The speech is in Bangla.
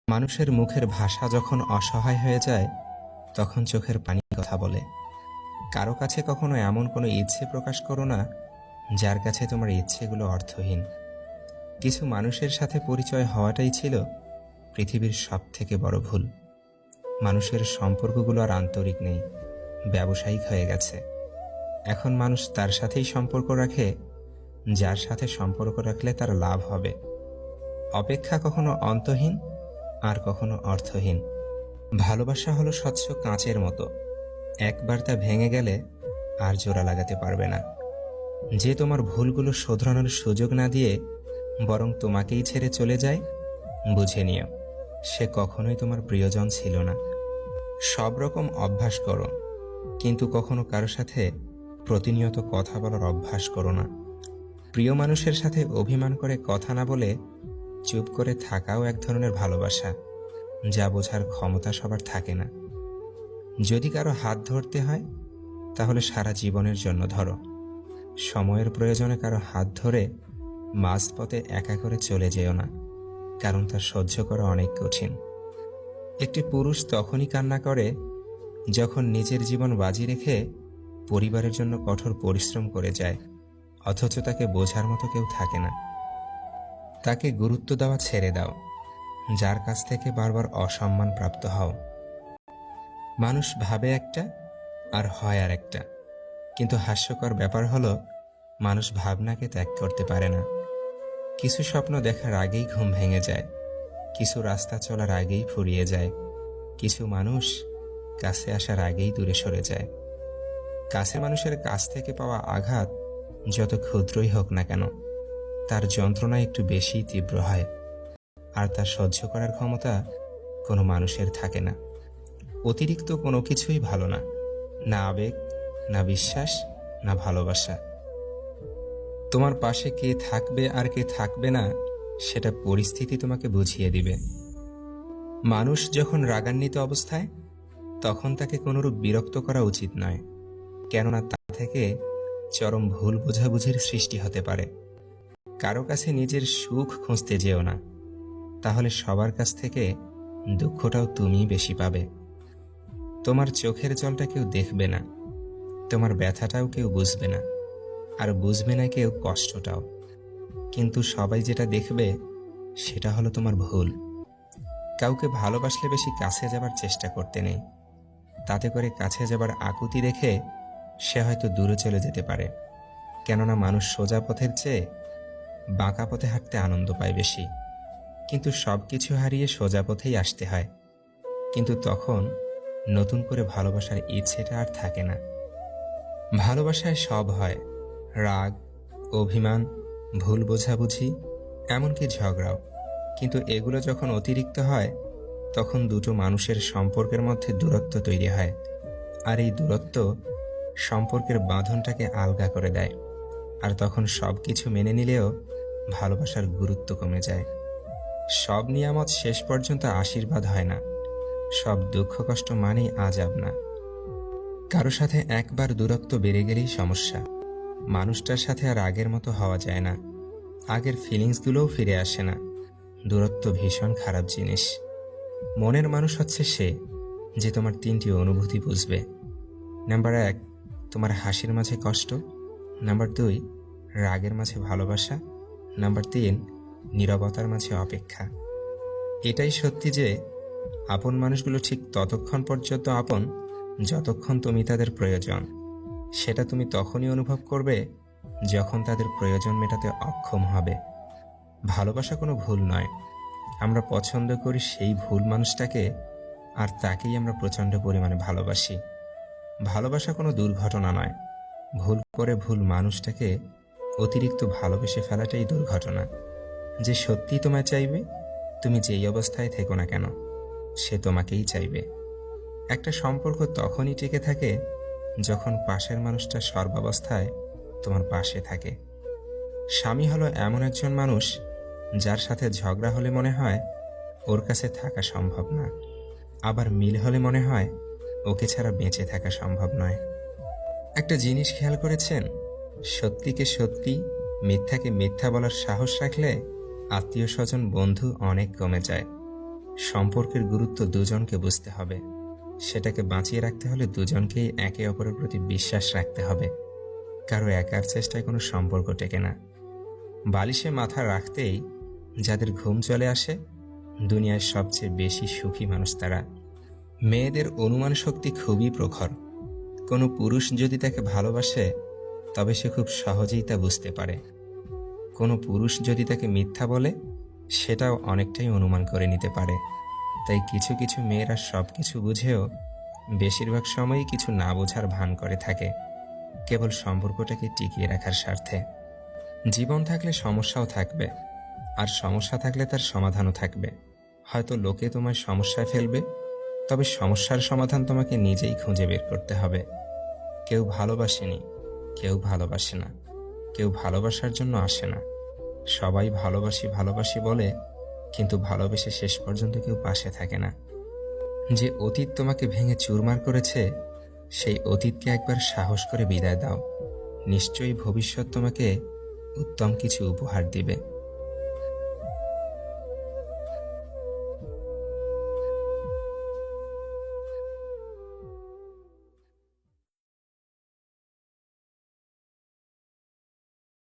মানুষের মুখের ভাষা যখন অসহায় হয়ে যায় তখন চোখের পানি কথা বলে। কারো কাছে কখনো এমন কোনো ইচ্ছে প্রকাশ করো না যার কাছে তোমার ইচ্ছেগুলো অর্থহীন। কিছু মানুষের সাথে পরিচয় হওয়াটাই ছিল পৃথিবীর সবথেকে বড় ভুল। মানুষের সম্পর্কগুলো আর আন্তরিক নেই, ব্যবসায়িক হয়ে গেছে। এখন মানুষ তার সাথেই সম্পর্ক রাখে যার সাথে সম্পর্ক রাখলে তার লাভ হবে। অপেক্ষা কখনো অন্তহীন আর কখনো অর্থহীন। ভালোবাসা হলো স্বচ্ছ কাঁচের মতো, একবার তা ভেঙে গেলে আর জোড়া লাগাতে পারবে না। যে তোমার ভুলগুলো শোধরানোর সুযোগ না দিয়ে বরং তোমাকেই ছেড়ে চলে যায়, বুঝে নিও সে কখনোই তোমার প্রিয়জন ছিল না। সব রকম অভ্যাস করো, কিন্তু কখনো কারো সাথে প্রতিনিয়ত কথা বলার অভ্যাস করো না। প্রিয় মানুষের সাথে অভিমান করে কথা না বলে চুপ করে থাকাও এক ধরনের ভালোবাসা, যা বোঝার ক্ষমতা সবার থাকে না। যদি কারো হাত ধরতে হয় তাহলে সারা জীবনের জন্য ধরো। সময়ের প্রয়োজনে কারো হাত ধরে মাঝপথে একা করে চলে যেও না, কারণ তা সহ্য করা অনেক কঠিন। একটি পুরুষ তখনই কান্না করে যখন নিজের জীবন বাজি রেখে পরিবারের জন্য কঠোর পরিশ্রম করে যায়, অথচ তাকে বোঝার মতো কেউ থাকে না। তাকে গুরুত্ব দেওয়া ছেড়ে দাও, যার কাছ থেকে বারবার অসম্মান প্রাপ্ত হও। মানুষ ভাবে একটা আর হয় আর একটা, কিন্তু হাস্যকর ব্যাপার হলো মানুষ ভাবনাকে ত্যাগ করতে পারে না। কিছু স্বপ্ন দেখার আগেই ঘুম ভেঙে যায়, কিছু রাস্তা চলার আগেই ফুরিয়ে যায়, কিছু মানুষ কাছে আসার আগেই দূরে সরে যায়। কাছের মানুষের কাছ থেকে পাওয়া আঘাত যত ক্ষুদ্রই হোক না কেন, তার যন্ত্রণা একটু বেশি তীব্র হয়, আর তার সহ্য করার ক্ষমতা কোনো মানুষের থাকে না। অতিরিক্ত কোনো কিছুই ভালো না, না আবেগ, না বিশ্বাস, না ভালোবাসা। তোমার পাশে কে থাকবে আর কে থাকবে না সেটা পরিস্থিতি তোমাকে বুঝিয়ে দিবে। মানুষ যখন রাগান্বিত অবস্থায়, তখন তাকে কোনোরূপ বিরক্ত করা উচিত নয়, কেননা তা থেকে চরম ভুল বোঝাবুঝির সৃষ্টি হতে পারে। কারো কাছে নিজের সুখ খুঁজতে যেও না, তাহলে সবার কাছ থেকে দুঃখটাও তুমিই বেশি পাবে। তোমার চোখের জলটা কেউ দেখবে না, তোমার ব্যথাটাও কেউ বুঝবে না, আর বুঝবে না কেউ কষ্টটাও। কিন্তু সবাই যেটা দেখবে সেটা হলো তোমার ভুল। কাউকে ভালোবাসলে বেশি কাছে যাবার চেষ্টা করতে নেই, তাতে করে কাছে যাবার আকুতি দেখে সে হয়তো দূরে চলে যেতে পারে। কেননা মানুষ সোজা পথের চেয়ে বাঁকা পথে হাঁটতে আনন্দ পায় বেশি। কিন্তু সব কিছু হারিয়ে সোজা পথেই আসতে হয়, কিন্তু তখন নতুন করে ভালোবাসার ইচ্ছেটা আর থাকে না। ভালোবাসায় সব হয়, রাগ, অভিমান, ভুল বোঝাবুঝি, এমনকি ঝগড়াও। কিন্তু এগুলো যখন অতিরিক্ত হয় তখন দুটো মানুষের সম্পর্কের মধ্যে দূরত্ব তৈরি হয়, আর এই দূরত্ব সম্পর্কের বাঁধনটাকে আলগা করে দেয়। আর তখন সব কিছু মেনে নিলেও ভালোবাসার গুরুত্ব কমে যায়। সব নিয়ামত শেষ পর্যন্ত আশীর্বাদ হয় না, সব দুঃখ কষ্ট মানেই আযাব না। কারো সাথে একবার দূরত্ব বেড়ে গেলেই সমস্যা। মানুষটার সাথে আর আগের মতো হওয়া যায় না, আগের ফিলিংসগুলোও ফিরে আসে না। দূরত্ব ভীষণ খারাপ জিনিস। মনের মানুষ হচ্ছে সে যে তোমার তিনটি অনুভূতি বুঝবে। নাম্বার 1, তোমার হাসির মাঝে কষ্ট। নাম্বার 2, রাগের মাঝে ভালোবাসা। নাম্বার 3, নীরবতার মাঝে অপেক্ষা। এটাই সত্যি যে আপন মানুষগুলো ঠিক ততক্ষণ পর্যন্ত আপন যতক্ষণ তুমি তাদের প্রয়োজন। সেটা তুমি তখনই অনুভব করবে যখন তাদের প্রয়োজন মেটাতে অক্ষম হবে। ভালোবাসা কোনো ভুল নয়, আমরা পছন্দ করি সেই ভুল মানুষটাকে, আর তাকেই আমরা প্রচণ্ড পরিমাণে ভালোবাসি। ভালোবাসা কোনো দুর্ঘটনা নয়, ভুল করে ভুল মানুষটাকে অতিরিক্ত ভালোবেসে ফেলাটাই দুর্ঘটনা। যে সত্যিই তোমায় চাইবে, তুমি যেই অবস্থায় থেকো না কেন সে তোমাকেই চাইবে। একটা সম্পর্ক তখনই টিকে থাকে যখন পাশের মানুষটা সর্বাবস্থায় তোমার পাশে থাকে। স্বামী হলো এমন একজন মানুষ যার সাথে ঝগড়া হলে মনে হয় ওর কাছে থাকা সম্ভব না, আবার মিল হলে মনে হয় ওকে ছাড়া বেঁচে থাকা সম্ভব নয়। একটা জিনিস খেয়াল করেছেন, সত্যিকে সত্যি, মিথ্যাকে মিথ্যা বলার সাহস রাখলে আত্মীয় স্বজন, বন্ধু অনেক কমে যায়। সম্পর্কের গুরুত্ব দুজনকে বুঝতে হবে। সেটাকে বাঁচিয়ে রাখতে হলে দুজনকেই একে অপরের প্রতি বিশ্বাস রাখতে হবে। কারো একার চেষ্টায় কোনো সম্পর্ক টেকে না। বালিশে মাথা রাখতেই যাদের ঘুম চলে আসে, দুনিয়ায় সবচেয়ে বেশি সুখী মানুষ তারা। মেয়েদের অনুমান শক্তি খুবই প্রখর। কোনো পুরুষ যদি তাকে ভালোবাসে, তবে সে খুব সহজেই তা বুঝতে পারে। কোনো পুরুষ যদি তাকে মিথ্যা বলে, সেটাও অনেকটাই অনুমান করে নিতে পারে। তাই কিছু কিছু মেয়েরা সব কিছু বুঝেও বেশিরভাগ সময়ই কিছু না বোঝার ভান করে থাকে, কেবল সম্পর্কটাকে টিকিয়ে রাখার স্বার্থে। জীবন থাকলে সমস্যাও থাকবে, আর সমস্যা থাকলে তার সমাধানও থাকবে। হয়তো লোকে তোমার সমস্যায় ফেলবে, তবে সমস্যার সমাধান তোমাকে নিজেই খুঁজে বের করতে হবে। কেউ ভালোবাসেনি, কেউ ভালোবাসে না, কেউ ভালোবাসার জন্য আসে না। সবাই ভালোবাসি ভালোবাসি বলে, কিন্তু ভালোবেসে শেষ পর্যন্ত কেউ পাশে থাকে না। যে অতীত তোমাকে ভেঙে চুরমার করেছে, সেই অতীতকে একবার সাহস করে বিদায় দাও। নিশ্চয়ই ভবিষ্যৎ তোমাকে উত্তম কিছু উপহার দিবে।